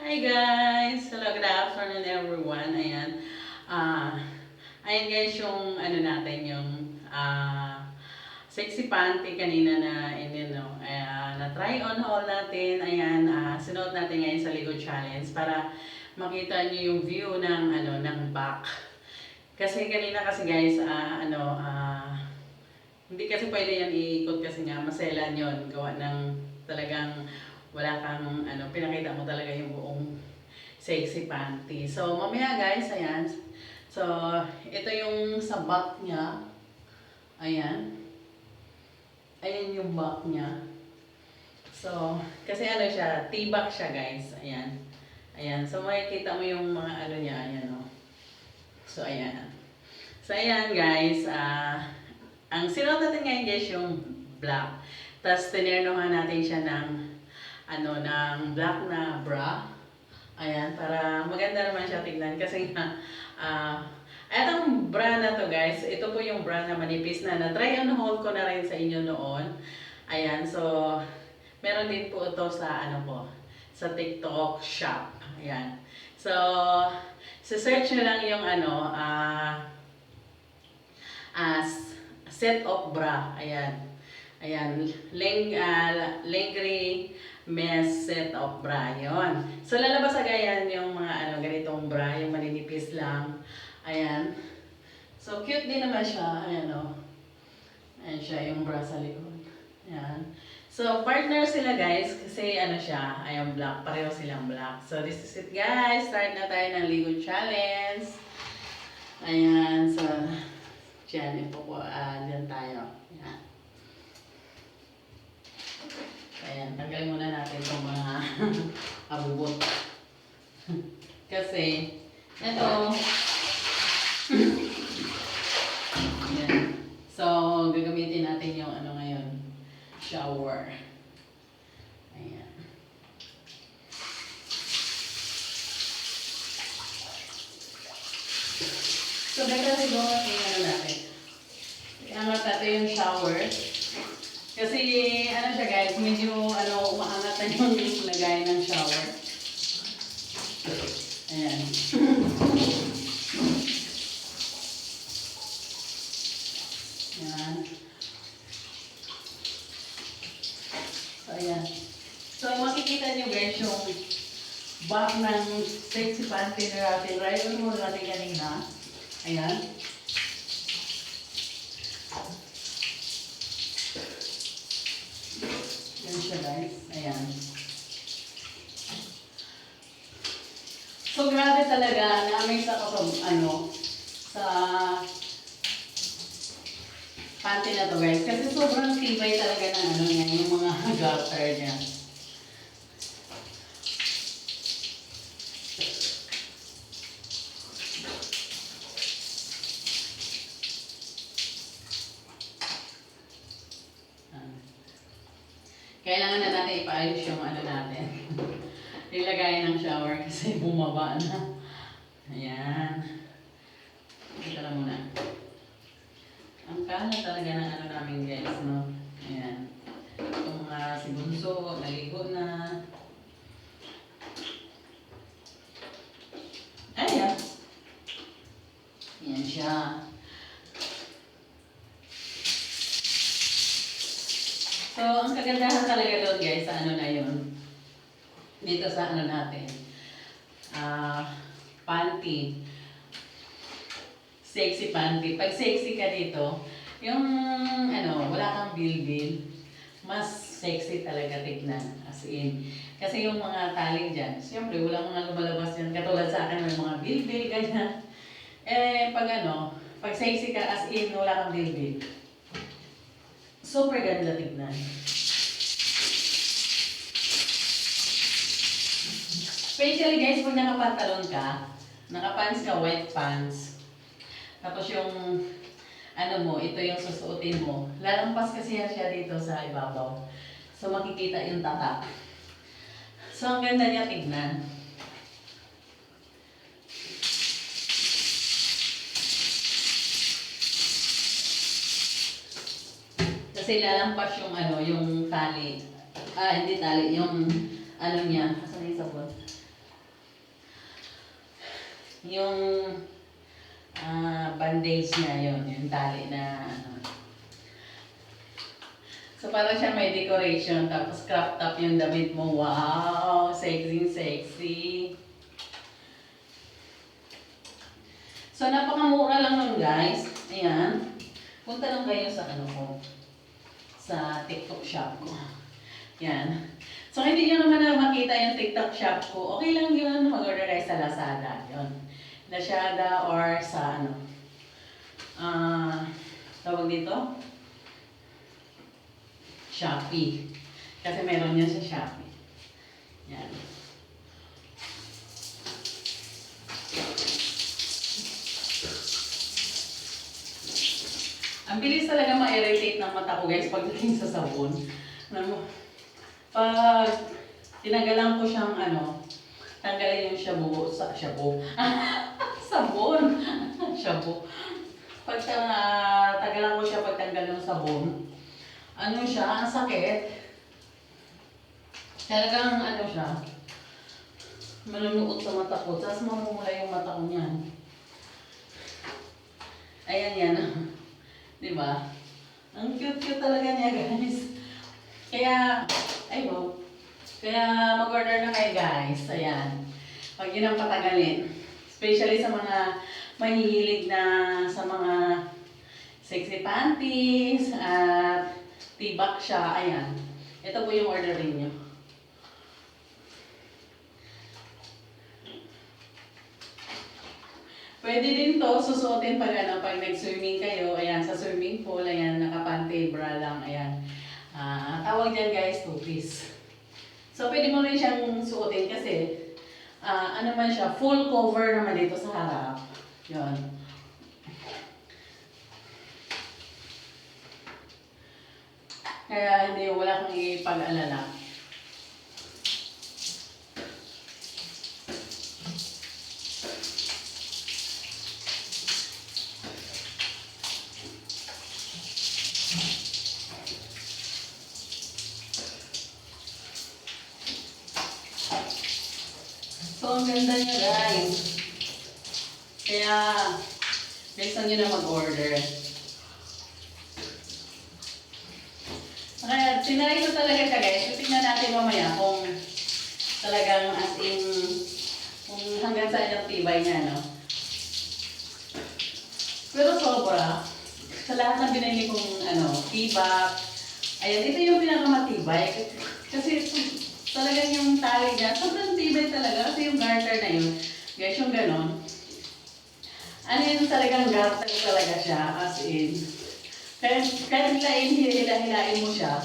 Hi guys! Hello, good afternoon everyone. Ayan. Ah, ayan guys yung ano natin yung sexy panty kanina na na try on haul natin. Ayan, sinuot natin ngayon sa Ligo Challenge para makita niyo yung view ng ng back. Kasi kanina kasi guys, hindi kasi pwede yan iikot kasi nga maselan yon gawa ng talagang wala kang pinakita mo talaga yung buong sexy panty. So, mamaya guys, ayan. So, ito yung sa back niya. Ayan. Ayan yung back niya. So, kasi siya, T-back siya guys. Ayan. Ayan. So, makikita mo yung mga niya. Ayan o. So, ayan. So, ayan guys. Ang sinuot natin ngayon guys yung black. Tapos, tinernohan natin siya ng ng black na bra. Ayan, para maganda naman siya tingnan kasi nga, etong bra na to guys, ito po yung bra na manipis na try on haul ko na rin sa inyo noon. Ayan, so, meron din po ito sa sa TikTok shop. Ayan. So, search nyo lang yung set of bra. Ayan. Ayan, lingerie mesh set of bra, yun. So, lalabas agayan yung mga ganitong bra, yung maninipis lang. Ayan. So, cute din naman siya. Ayan o. Ayan siya, yung bra sa likod. Ayan. So, partner sila guys, kasi siya, ayan black, pareho silang black. So, this is it guys. Start na tayo ng Ligo Challenge. Ayan, so, dyan tayo. Ayan. Ayan, tanggalin muna natin itong mga abubot. Kasi, ito, ayan. So, gagamitin natin yung ngayon, shower. Ayan. So, ganda siguro yung natin. Iangat natin yung shower. Kasi, siya guys, medyo, umaangat na yung lagay ng shower. Ayan. Ayan. So, ayan. So, makikita nyo guys yung back ng sexy panty na natin. Right on mo natin kanina. Ayan. Yan siya guys. Ayan. So grabe talaga, na-amaze ako sa panty na to guys. Kasi sobrang tibay talaga ng niya, yung mga garter niya. Kailangan na natin ipaayos yung natin. Ilagay ng shower kasi bumaba na. Ayan. Ito lang muna. Ang kalat talaga ng namin guys, no? Ayan. Itong si Bunso, naligo na. Ayan. Ayan siya. So, ang kagandahan talaga doon guys, sa na yun. Dito sa natin. Panty. Sexy panty. Pag sexy ka dito, yung wala kang bilbil, mas sexy talaga tignan. As in. Kasi yung mga tali dyan, siyempre walang mga lumalabas yan. Katulad sa akin, may mga bilbil, ganyan. Pag sexy ka, as in, wala kang bilbil. Super ganda tignan. Especially guys, pag nakapantalon ka, nakapants ka, white pants, tapos yung, ito yung susuotin mo, lalampas kasi siya dito sa ibabaw. So makikita yung tatak. So ang ganda niya tignan. Kasi lalampas yung yung tali. Hindi tali, yung niya. Asan yung sabon? Yung bandage niya yun, yung tali na ano. So parang siya may decoration, tapos crop top yung damit mo. Wow! Sexy, sexy. So napakamura lang nun guys. Ayan. Punta lang kayo sa ano ko. Sa TikTok shop ko. Yan. So hindi nyo naman na makita yung TikTok shop ko. Okay lang yun. Mag-order kayo sa Lazada. Yun. Lazada or sa ano. Tawag dito? Shopee. Kasi meron yan sa Shopee. Yan. Ang bilis talaga ma-irritate ng mata ko guys pagdating sa sabon. Pag tinagalan ko siyang ano, tanggalin yung shabu, shabu. Sabon. Shabu. Pag tagalan ko siya pagtanggal ng sabon, ano siya, ang sakit. Talagang ano siya, manunuot sa mata ko, tapos mamumula yung mata ko niyan. Ayan yan. Diba? Ang cute-cute talaga niya guys. Kaya, ay wow. Kaya mag-order na kayo guys. Ayan. Pag yun ang patagalin. Especially sa mga mahihilig na sa mga sexy panties at tibak siya. Ayan. Ito po yung orderin nyo. Pwede din to susuotin pag ano, pag nag-swimming kayo. Ayan, sa swimming pool. Ayan, nakapanty bra lang. Ayan. Tawag dyan guys, two-piece. So, pwede mo rin siyang suotin kasi ano man siya, full cover naman dito sa harap. Yun. Kaya hindi, wala kang ipag-alala. So, ang ganda niya guys. Kaya, bilisan nyo na mag-order. Kaya, tinry ko talaga siya guys. Tingnan natin mamaya kung talagang as in, kung hanggang saan yung tibay niya, no? Pero sobra. Sa lahat ng binili kong ano, tibak, ayan, ito yung pinakamatibay. Kasi talagang yung tali niya, sobrang tibay talaga. Kasi yung garter na yun, guys, yung ganon. Ano yun talagang garter talaga siya, as in. Kahit hilahin mo siya,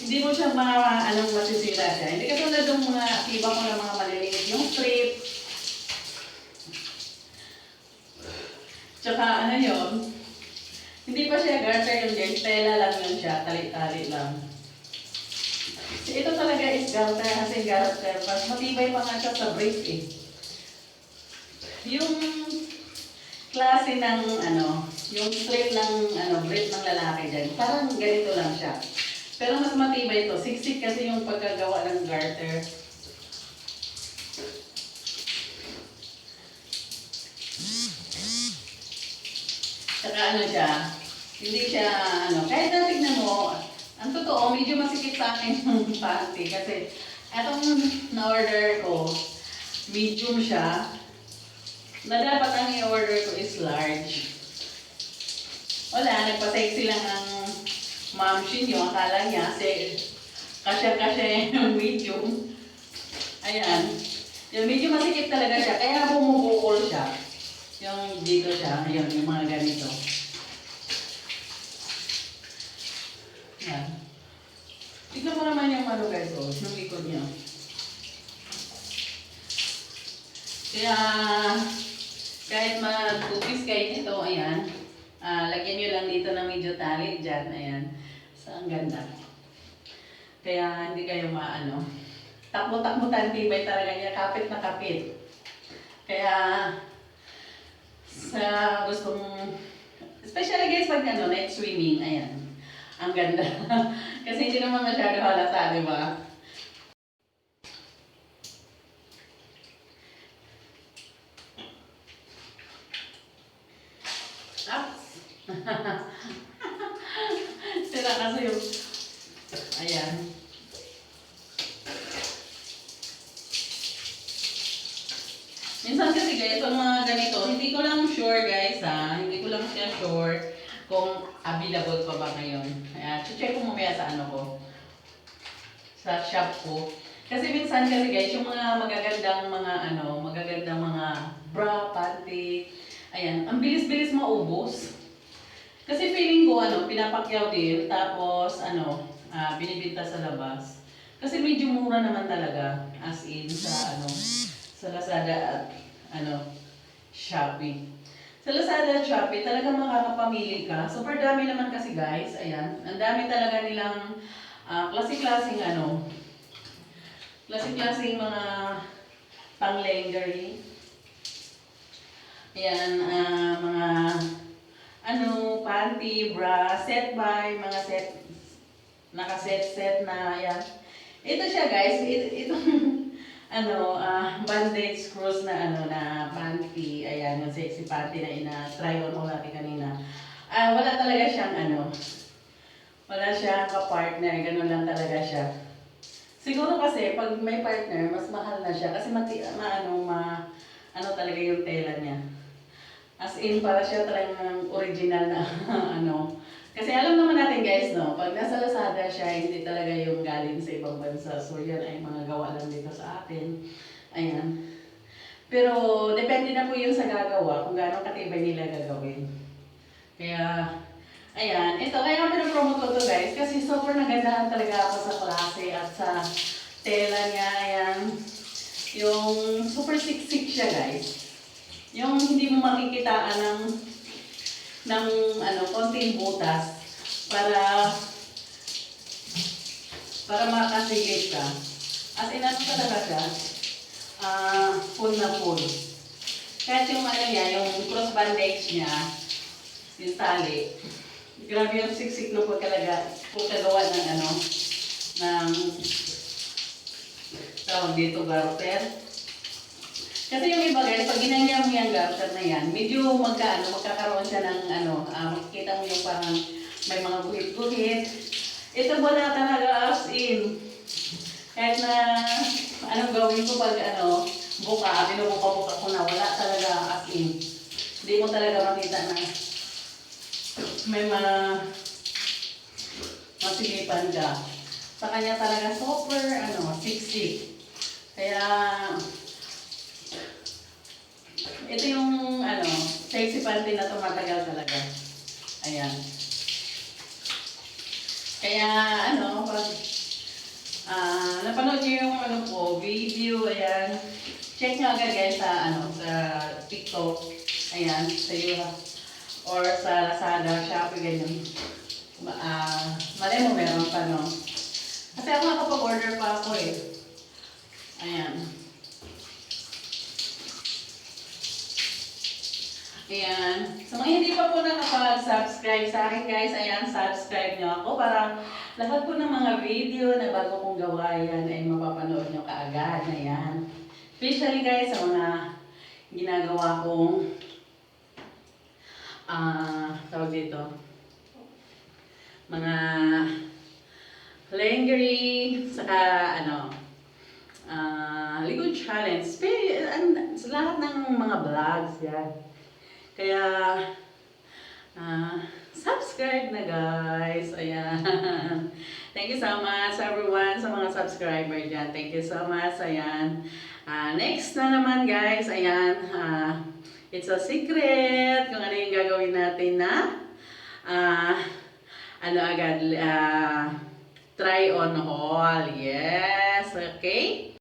hindi mo siya masisira siya. Hindi katulad ng mga tibak ko na mga maliliit, yung strip. Tsaka ano yun, hindi pa siya garter yung guys, tela lang yun siya, tali-tali lang. So, ito talaga is garter, kasi garter, mas matibay pa nga siya sa brief eh. Yung klase ng ano, yung strip ng ano, brief ng lalaki dyan, parang ganito lang siya. Pero mas matibay ito, siksik kasi yung pagkagawa ng garter. Saka ano siya, hindi siya ano, kahit na tignan mo, ang totoo, medyo masikip sa akin yung panty kasi etong na-order ko, medium siya, na dapat ang i-order ko is large. Wala, nagpa-sexy lang ang mamshin nyo, akala niya, kasya-kasya yung medium. Ayan, yung medyo masikip talaga siya, kaya bumubukol siya. Yung dito siya, ayun, yung mga ganito. Yan. Tignan mo naman yung ano guys, oh, yung likod niya. Kaya, kahit mag-cookies kayo nito, ayan, lagyan nyo lang dito ng medyo tali dyan, ayan. So, ang ganda. Kaya, hindi kayo maano. Takbo-takbo tibay talaga niya, kapit na kapit. Kaya, sa gustong, especially guys pag ano, night swimming, ayan. Ang ganda. Kasi hindi naman masyado halata, di ba? Sira kasi yung... Ayan. Minsan kasi guys, pag mga ganito, hindi ko lang sure guys ha, hindi ko lang siya sure kung available pa ba ngayon. Ayan, check ko mamaya sa ano ko, sa shop ko. Kasi minsan kasi guys, yung mga magagandang mga ano, magagandang mga bra, panty, ayan, ang bilis-bilis maubos. Kasi feeling ko ano, pinapakyaw din, tapos ano, binibinta sa labas. Kasi medyo mura naman talaga, as in sa ano, sa Lazada at ano, Shopee. Sa Lazada at Shopee, talagang makakapamili ka. Super dami naman kasi guys, ayan, ang dami talaga nilang klase-klaseng ano, klase-klaseng mga pang-lingerie. Ayan, mga ano, panty, bra, set by, mga set, naka-set-set na, ayan. Ito siya guys, itong ano, bandage screws na ano, na panty, ayan, yung sexy panty na ina-try on ko natin kanina. Wala talaga siyang ano, wala siyang ka-partner, ganun lang talaga siya. Siguro kasi pag may partner, mas mahal na siya kasi ano talaga yung tela niya. As in, para siya talagang original na ano. Kasi alam naman natin guys, no, pag nasa Lazada siya, hindi talaga yung galing sa ibang bansa. So yan ay mga gawa lang dito sa atin. Ayan. Pero depende na po yun sa gagawa, kung gaano katibay nila gagawin. Kaya, ayan. Ito, kaya pinapromote ko to guys, kasi super nagandahan talaga ako sa klase at sa tela niya. Ayan. Yung super siksik siya guys. Yung hindi mo makikitaan ng ano, konting butas para makasigit ka. As in, ano talaga siya, full na full. Kahit yung ano niya, yung cross bandage niya, yung tali, grabe yung siksik no pagkagawa ng ano, ng tawag dito, garter. Kasi yung iba guys, pag ginanya mo yung garter na yan, medyo magkakaroon siya ng ano, makikita mo yung parang may mga guhit-guhit. Ito wala talaga as in. Kahit na anong gawin ko pag ano, binubuka-buka ko na, wala talaga as in. Hindi mo talaga makita na may masilipan ka. Sa kanya talaga super ano, siksik. Kaya ito yung ano, sexy panty na tumatagal talaga. Ayan. Kaya ano, pag napanood niyo yung ano ko, video, ayan. Check nyo agad guys sa ano, sa TikTok. Ayan, sa YouTube. Or sa Lazada, Shopee, ganyan. Malay mo meron pa, no? Kasi ako nakapag-order pa ako eh. Ayan. Ayan. Sa mga hindi pa po nakapag-subscribe sa akin guys, ayan, subscribe nyo ako para lahat po ng mga video na bago kong gawa yan ay mapapanood nyo kaagad. Ayan. Especially guys sa mga ginagawa kong tawag dito, mga lingerie, saka ano, likod challenge, sa lahat ng mga vlogs yan. Kaya, subscribe na guys. Ayan. Thank you so much everyone sa mga subscriber dyan. Thank you so much. Ayan. Next na naman guys. Ayan. It's a secret kung ano yung gagawin natin na ano agad, try on haul. Yes. Okay.